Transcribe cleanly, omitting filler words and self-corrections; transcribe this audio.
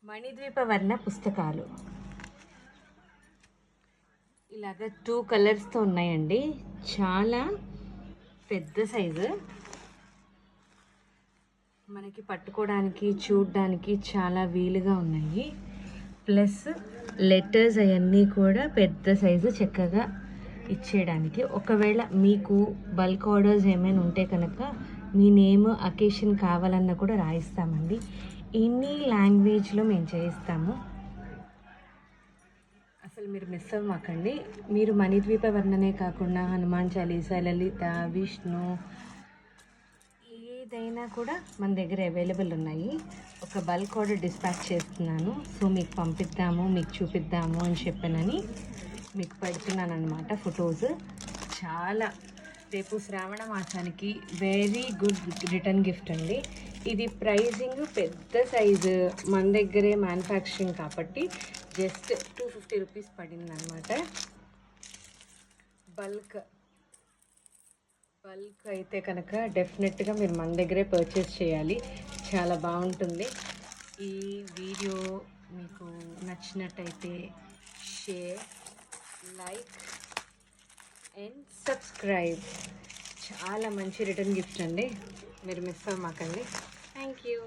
మణిద్వీప వర్ణ పుస్తకాలు ఇలాగ 2 కలర్స్తో ఉన్నాయండి. చాలా పెద్ద సైజు, మనకి పట్టుకోవడానికి చూడడానికి చాలా వీలుగా ఉన్నాయి. ప్లస్ లెటర్స్ అవన్నీ కూడా పెద్ద సైజు చక్కగా ఇచ్చేయడానికి. ఒకవేళ మీకు బల్క్ ఆర్డర్స్ ఏమైనా ఉంటే కనుక మీ నేమ్ అకేషన్ కావాలన్నా కూడా రాయిస్తామండి. ఎనీ లాంగ్వేజ్లో మేము చేయిస్తాము. అసలు మీరు మిస్ అవ్వమాకండి. మీరు మణిద్వీప వర్ణనే కాకుండా హనుమాన్ చాలీసా, లలిత, విష్ణు ఏదైనా కూడా మన దగ్గర అవైలబుల్ ఉన్నాయి. ఒక బల్క్ ఆర్డర్ డిస్పాచ్ చేస్తున్నాను, సో మీకు పంపిద్దాము, మీకు చూపిద్దాము అని చెప్పానని మీకు పెడుతున్నాను అనమాట ఫొటోస్. చాలా రేపు శ్రావణ మాసానికి వెరీ గుడ్ రిటర్న్ గిఫ్ట్ అండి. ఇది ప్రైజింగ్ పెద్ద సైజు, మన దగ్గరే మ్యానుఫ్యాక్చరింగ్ కాబట్టి జస్ట్ 250 రూపీస్ పడింది అనమాట. బల్క్ అయితే కనుక డెఫినెట్గా మీరు మన దగ్గరే పర్చేస్ చేయాలి, చాలా బాగుంటుంది. ఈ వీడియో మీకు నచ్చినట్టయితే షేర్, లైక్ అండ్ సబ్స్క్రైబ్. చాలా మంచి రిటర్న్ గిఫ్ట్ అండి, మీరు మిస్ అవ్వమాకండి. Thank you.